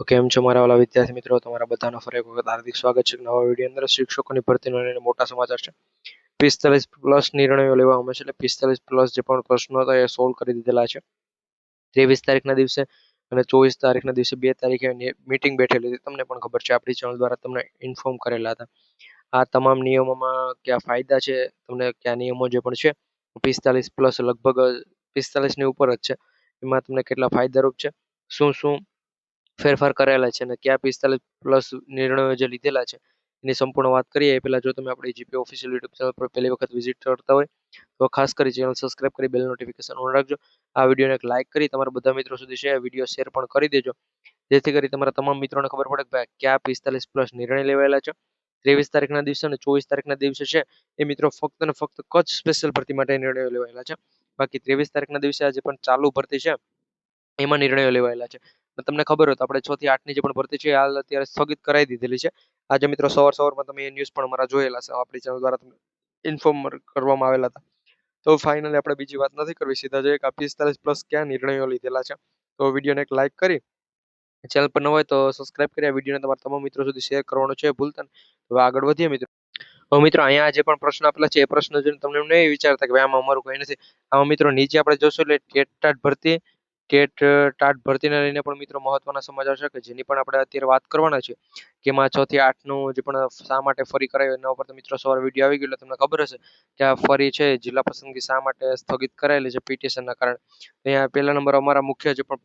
તો કેમ છો મારા વાલા વિદ્યાર્થી મિત્રો, તમારા બધાનો ફરી એક વખત હાર્દિક સ્વાગત છે નવા વિડીયો અંદર. શિક્ષકોની ભરતીનો લઈને મોટા સમાચાર છે. 45+ નિર્ણયો લેવામાં આવે છે, એટલે 45+ જે પણ પ્રશ્નો હતા એ સોલ્વ કરી દીધેલા છે. 23 તારીખના દિવસે અને 24 તારીખના દિવસે 2 તારીખે મીટિંગ બેઠેલી હતી. તમને પણ ખબર છે, આપણી ચેનલ દ્વારા તમને ઇન્ફોર્મ કરેલા હતા. આ તમામ નિયમોમાં કયા ફાયદા છે, તમને કયા નિયમો જે પણ છે 45+ લગભગ 45ની ઉપર જ છે, એમાં તમને કેટલા ફાયદારૂપ છે, શું શું ફેરફાર કરેલા છે અને કયા 45+ નિર્ણયો જે લીધેલા છે એની સંપૂર્ણ વાત કરીએ એ પહેલા જો તમે આપણી જીપી ઓફિશિયલ યુટ્યુબ ચેનલ પર પહેલી વખત વિઝિટ કરતા હોય તો ખાસ કરી ચેનલ સબસ્ક્રાઇબ કરી બેલ નોટિફિકેશન ઓન રાખજો. આ વિડીયોને એક લાઇક કરી તમારા બધા મિત્રો સુધી વિડીયો શેર પણ કરી દેજો, જેથી કરી તમારા તમામ મિત્રોને ખબર પડે કે ભાઈ કયા 45+ નિર્ણય લેવાયેલા છે. 23 તારીખના દિવસે અને 24 તારીખના દિવસે છે એ મિત્રો ફક્ત ને ફક્ત કચ્છ સ્પેશિયલ ભરતી માટે નિર્ણયો લેવાયેલા છે. બાકી 23 તારીખના દિવસે આજે પણ ચાલુ ભરતી છે એમાં નિર્ણયો લેવાયેલા છે. તમને ખબર હોય તો આપણે 6 થી 8ની જે પણ ભરતી છે હાલ અત્યારે સ્થગિત કરાવી દીધેલી છે. આજે મિત્રો સવારમાં તમે એ ન્યૂઝ પણ અમારા જોયેલા છે, આપણી ચેનલ દ્વારા તમને ઇન્ફોર્મ કરવામાં આવેલા હતા. તો ફાઇનલી આપણે બીજી વાત નથી કરવી, સીધા જોઈએ કે આ 45+ ક્યાં નિર્ણયો લીધેલા છે. તો વિડીયોને એક લાઇક કરી ચેનલ પર ન હોય તો સબસ્ક્રાઇબ કરી આ વિડીયોને તમારા તમામ મિત્રો સુધી શેર કરવાનું છે ભૂલતા નહીં. હવે આગળ વધીએ મિત્રો. હવે મિત્રો અહીંયા જે પણ પ્રશ્ન આપેલા છે એ પ્રશ્ન જોઈને તમને એમ નહીં વિચારતા કે ભાઈ આમાં અમારું કંઈ નથી. આમાં મિત્રો નીચે આપણે જોશું એટલે ટેટ ટાટ ભરતીને લઈને પણ મિત્રો મહત્વના સમાચાર છે કે જેની પણ આપણે અત્યારે વાત કરવાના છે કે એમાં 6 થી 8નું જે પણ શા માટે ફરી કરાયું એના ઉપર તો મિત્રો સવારે વિડીયો આવી ગયો એટલે તમને ખબર હશે કે આ ફરી છે જિલ્લા પસંદગી શા માટે સ્થગિત કરાયેલી છે પિટિશનના કારણે. અહીંયા પહેલા નંબર અમારા મુખ્ય જે પણ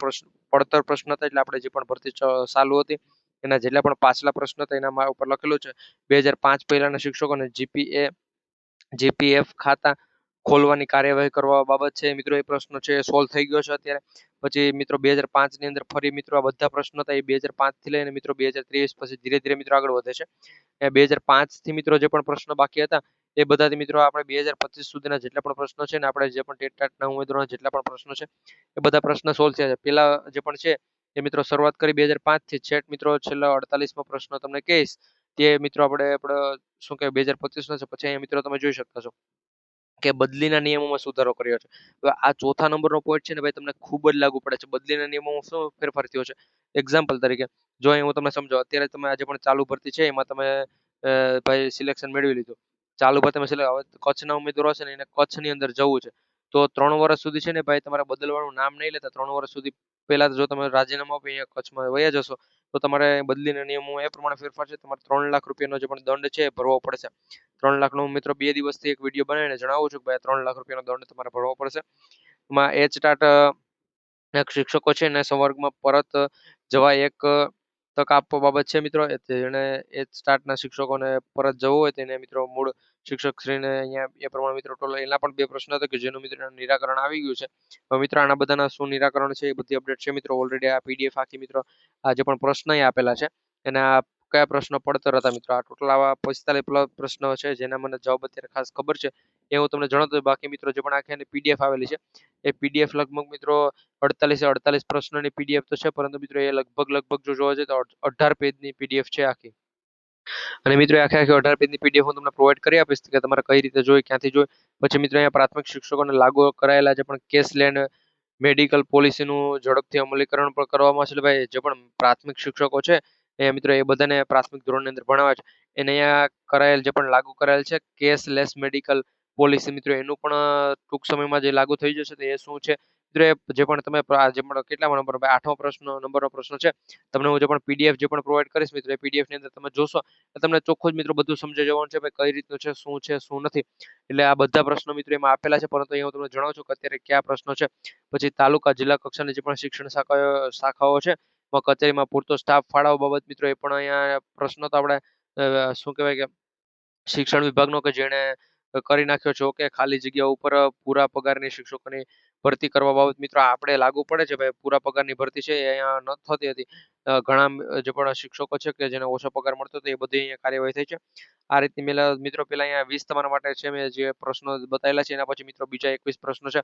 પડતર પ્રશ્ન હતા એટલે આપણે જે પણ ભરતી ચાલુ હતી એના જેટલા પણ પાછલા પ્રશ્ન હતા એના ઉપર લખેલું છે 2005 પહેલાના શિક્ષકોને જીપીએફ ખાતા ખોલવાની કાર્યવાહી કરવા બાબત છે મિત્રો. એ પ્રશ્ન છે એ સોલ્વ થઈ ગયો છે અત્યારે. પછી મિત્રો 2005ની અંદર ફરી મિત્રો આ બધા પ્રશ્નો હતા એ 2005થી લઈને મિત્રો 2023 પછી ધીરે ધીરે મિત્રો આગળ વધે છે. 2005થી મિત્રો જે પણ પ્રશ્નો બાકી હતા એ બધાથી મિત્રો આપણે 2025 સુધીના જેટલા પણ પ્રશ્નો છે ને આપણે જે પણ ટેટના ઉમેદવારોના જેટલા પણ પ્રશ્નો છે એ બધા પ્રશ્ન સોલ્વ થયા છે. પેલા જે પણ છે એ મિત્રો શરૂઆત કરી 2005થી છેક મિત્રો છેલ્લા 48મો પ્રશ્ન તમને કહીશ તે મિત્રો આપણે શું કહેવાય 2025નો છે. પછી અહીંયા મિત્રો તમે જોઈ શકતા છો કે બદલીના નિયમોમાં સુધારો કર્યો છે. હવે આ ચોથા નંબરનો પોઈન્ટ છે ને ભાઈ તમને ખૂબ જ લાગુ પડે છે. બદલીના નિયમોમાં શું ફેરફાર થયો છે એક્ઝામ્પલ તરીકે જો અહીં હું તમને સમજાવું, અત્યારે તમે આજે પણ ચાલુ ભરતી છે એમાં તમે ભાઈ સિલેક્શન મેળવી લીધું, ચાલુ ભરતી હવે કચ્છના ઉમેદવારો છે ને એને કચ્છની અંદર જવું છે તો 3 વર્ષ સુધી છે ને ભાઈ તમારે બદલવાનું નામ નહીં લેતા. 3 વર્ષ સુધી પહેલા જો તમે રાજીનામું આપી અહીંયા કચ્છમાં વયા જશો તો તમારે બદલીના નિયમો એ પ્રમાણે ફેરફાર છે. તમારે 3 લાખ રૂપિયાનો જે પણ દંડ છે એ ભરવો પડશે. 3 લાખનો મિત્રો 2 દિવસથી એક વિડીયો બનાવીને જણાવું છું કે ભાઈ 3 લાખ રૂપિયાનો દંડ તમારે ભરવો પડશે. એમાં શિક્ષકો છે ને સંવર્ગમાં પરત જવા એક તક આપવા બાબત છે મિત્રો. જેણે સ્ટાર્ટના શિક્ષકોને પરત જવું હોય તેને મિત્રો મૂળ શિક્ષકશ્રીને અહીંયા એ પ્રમાણે મિત્રો એના પણ 2 પ્રશ્ન હતા કે જેનું મિત્રો નિરાકરણ આવી ગયું છે. હવે મિત્રો આના બધાના શું નિરાકરણ છે એ બધી અપડેટ છે મિત્રો ઓલરેડી આ પીડીએફ આખી મિત્રો આ જે પણ પ્રશ્ન અહીં આપેલા છે એના કયા પ્રશ્નો પડતર હતા મિત્રો. આ ટોટલ આવા 45+ પ્રશ્નો છે જેના મને જવાબ અત્યારે ખાસ ખબર છે એ હું તમને જણાવતો. બાકી મિત્રો જે પણ આખી પીડીએફ આવેલી છે એ પીડીએફ લગભગ મિત્રો 48 પ્રશ્નોની પીડીએફ તો છે, પરંતુ મિત્રો એ લગભગ જો જોવા જઈએ તો 18 પેજની પીડીએફ છે આખી. અને મિત્રો આખી 18 પેજની પીડીએફ હું તમને પ્રોવાઈડ કરી આપીશ કે તમારે કઈ રીતે જોઈ, ક્યાંથી જોઈ. પછી મિત્રો અહીંયા પ્રાથમિક શિક્ષકોને લાગુ કરાયેલા જે પણ કેશલેન્ડ મેડિકલ પોલિસીનું ઝડપથી અમલીકરણ પણ કરવામાં છે. ભાઈ જે પણ પ્રાથમિક શિક્ષકો છે એ મિત્રો એ બધાને પ્રાથમિક ધોરણની અંદર ભણાવે છે એને અહીંયા કરાયેલ જે પણ લાગુ કરાયેલ છે કેશલેસ મેડિકલ પોલિસી મિત્રો એનું પણ ટૂંક સમયમાં જે લાગુ થઈ જશે તો એ શું છે મિત્રો એ જે પણ તમે જે પણ કેટલા નંબર 8મો નંબરનો પ્રશ્ન છે તમને હું જે પણ પીડીએફ જે પણ પ્રોવાઈડ કરીશ મિત્રો એ પીડીએફ ની અંદર તમે જોશો તો તમને ચોખ્ખું જ મિત્રો બધું સમજાઈ જવાનું છે ભાઈ કઈ રીતનું છે શું નથી. એટલે આ બધા પ્રશ્નો મિત્રો એમાં આપેલા છે, પરંતુ અહીંયા હું તમને જણાવું છું કે અત્યારે કયા પ્રશ્નો છે. પછી તાલુકા જિલ્લા કક્ષાની જે પણ શિક્ષણ શાખાઓ છે કચેરીમાં પૂરતો સ્ટાફ ફાળવવા બાબત મિત્રો એ પણ અહીંયા પ્રશ્નો તો આપણે શું કહેવાય કે શિક્ષણ વિભાગનો કે જેણે કરી નાખ્યો છે. ઓકે, ખાલી જગ્યા ઉપર પૂરા પગારની શિક્ષકોની ભરતી કરવા બાબત મિત્રો આપણે લાગુ પડે છે ભાઈ. પૂરા પગારની ભરતી છે એ અહીંયા ન થતી હતી. ઘણા જે પણ શિક્ષકો છે કે જેને ઓછો પગાર મળતો હતો એ બધી અહીંયા કાર્યવાહી થઈ છે. આ રીતની મિત્રો પેલા અહીંયા 20 તમારા માટે છે મેં જે પ્રશ્નો બતાવેલા છે એના પછી મિત્રો બીજા 21 પ્રશ્નો છે.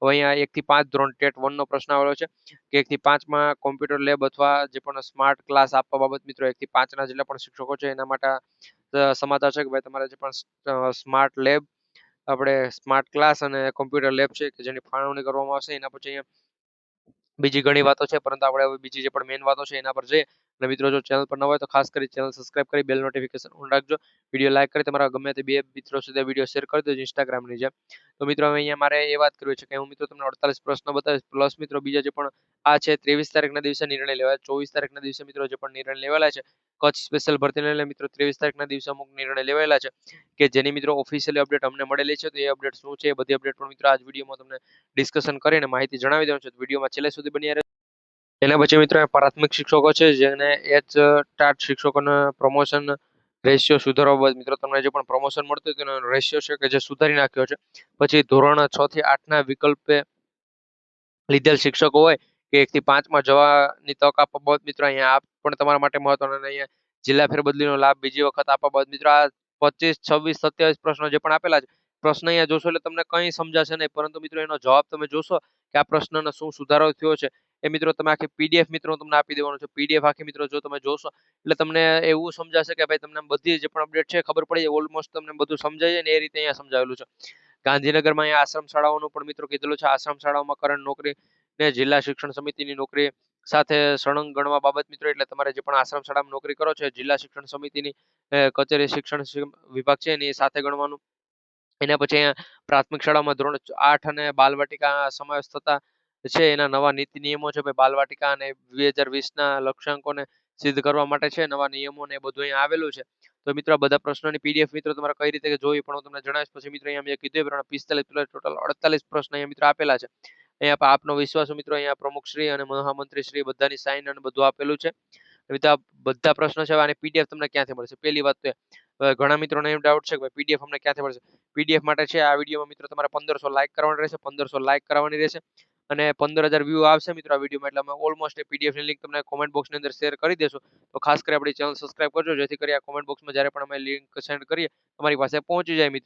હવે અહીંયા 1 થી 5 ધોરણ ટેટ 1 નો પ્રશ્ન આવેલો છે કે 1 થી 5માં કોમ્પ્યુટર લેબ અથવા જે પણ સ્માર્ટ ક્લાસ આપવા બાબત મિત્રો 1 થી 5ના જેટલા પણ શિક્ષકો છે એના માટે સમાચાર છે કે ભાઈ તમારે જે પણ સ્માર્ટ લેબ આપણે સ્માર્ટ ક્લાસ અને કોમ્પ્યુટર લેબ છે કે જેની ફાળવણી કરવામાં આવશે. એના પછી અહીંયા બીજી ઘણી વાતો છે, પરંતુ આપણે હવે બીજી જે પણ મેઇન વાતો છે એના પર જઈએ. અને મિત્રો જો ચેનલ પર ન હોય તો ખાસ કરી ચેનલ સબસ્ક્રાઇબ કરી બેલ નોટિફિકેશન ઓન રાખજો. વિડીયો લાઈક કરી તમારા ગમે તે 2 મિત્રો સુધી વિડીયો શેર કરી દેજો ઇન્સ્ટાગ્રામની જેમ. તો મિત્રો હવે અહીંયા મારે એ વાત કરવી છે કે હું મિત્રો તમને 48 પ્રશ્ન બતાવીશ પ્લસ મિત્રો બીજા જે પણ આ છે 23 તારીખના દિવસે નિર્ણય લેવાય 24 તારીખના દિવસે મિત્રો જે પણ નિર્ણય લેવાયેલા છે કચ્છ સ્પેશિયલ ભરતીને લઈને મિત્રો 23 તારીખના દિવસે અમુક નિર્ણય લેવાયેલા છે કે જેની મિત્રો ઓફિશિયલી અપડેટ અમને મળેલી છે. તો એ અપડેટ શું છે એ બધી અપડેટ પણ મિત્રો આજ વિડીયોમાં તમને ડિસ્કશન કરીને માહિતી જણાવી દેવાનું છે. તો વિડીયોમાં છેલ્લે સુધી બન્યા રહેજો. એના પછી મિત્રો પ્રાથમિક શિક્ષકો છે જેને એચ ટાટ શિક્ષકોને પ્રમોશન રેશિયો સુધારવા બાદ મિત્રો તમને જે પણ પ્રમોશન મળતું હોય તેનો રેશિયો છે કે જે સુધારી નાખ્યો છે. પછી ધોરણ 6 થી 8 ના વિકલ્પે લીધેલ શિક્ષકો હોય કે 1 થી 5 માં જવાની તક આપવા બાબત મિત્રો અહીંયા આ પણ તમારા માટે મહત્વનું અને અહીંયા જિલ્લા ફેરબદલીનો લાભ બીજી વખત આપવા બાબત મિત્રો આ 25, 26, 27 પ્રશ્નો જે પણ આપેલા છે પ્રશ્ન અહીંયા જોશો એટલે તમને કંઈ સમજાશે નહીં, પરંતુ મિત્રો એનો જવાબ તમે જોશો કે આ પ્રશ્નનો શું સુધારો થયો છે એ મિત્રો તમે આખી પીડીએફ મિત્રો તમને આપી દેવાનો છે. પીડીએફ આખી મિત્રો જો તમે જોશો એટલે તમને એવું સમજાશે કે ભાઈ તમને બધી જે પણ અપડેટ છે ખબર પડી જાય, ઓલમોસ્ટ તમને બધું સમજાય જાય ને એ રીતે અહીંયા સમજાવેલું છે. ગાંધીનગરમાં અહીંયા આશ્રમ શાળાઓનું પણ મિત્રો કીધેલું છે. આશ્રમ શાળાઓમાં કરંટ નોકરી ને જિલ્લા શિક્ષણ સમિતિની નોકરી સાથે સળંગ ગણવા બાબત મિત્રો એટલે તમારે જે પણ આશ્રમ શાળામાં નોકરી કરો છો જિલ્લા શિક્ષણ સમિતિની કચેરી શિક્ષણ વિભાગ છે એની સાથે ગણવાનું. એના પછી અહીંયા પ્રાથમિક શાળામાં ધોરણ 8 અને બાલવાટિકા સમાવેશ થતા છે. એના નવા નીતિ નિયમો છે ભાઈ બાલવાટિકા અને 2020ના લક્ષ્યાંકોને સિદ્ધ કરવા માટે છે નવા નિયમો ને બધું અહીંયા આવેલું છે. તો મિત્રો આ બધા પ્રશ્નોની પીડીએફ મિત્રો તમારે કઈ રીતે જોઈ પણ હું તમને જણાવીશ. પછી મિત્રો અહીંયા મેં કીધું એ પ્રમાણે 45 ટોટલ 48 પ્રશ્ન અહીંયા મિત્રો આપેલા છે. અહીંયા આપનો વિશ્વાસ મિત્રો અહીંયા પ્રમુખશ્રી અને મહામંત્રીશ્રી બધાની સાઇન અને બધું આપેલું છે. બધા પ્રશ્નો છે અને પીડીએફ તમને ક્યાંથી મળશે પહેલી વાત તો ઘણા મિત્રોને એમ ડાઉટ છે કે ભાઈ પીડીએફ અમને ક્યાંથી મળશે. પીડીએફ માટે છે આ વિડીયોમાં મિત્રો તમારે 1500 લાઈક કરવાની રહેશે, 1500 લાઈક કરવાની રહેશે અને 15,000 વ્યૂ આવશે મિત્રો આ વિડીયોમાં એટલે અમે ઓલમોસ્ટ એ પીડીએફની લિંક તમને કોમેન્ટ બોક્સની અંદર શેર કરી દેશું. તો ખાસ કરી આપણી ચેનલ સબસ્ક્રાઇબ કરજો જેથી કરી આ કોમેન્ટ બોક્સમાં જ્યારે પણ અમે લિંક સેન્ડ કરીએ તમારી પાસે પહોંચી જાય મિત્રો.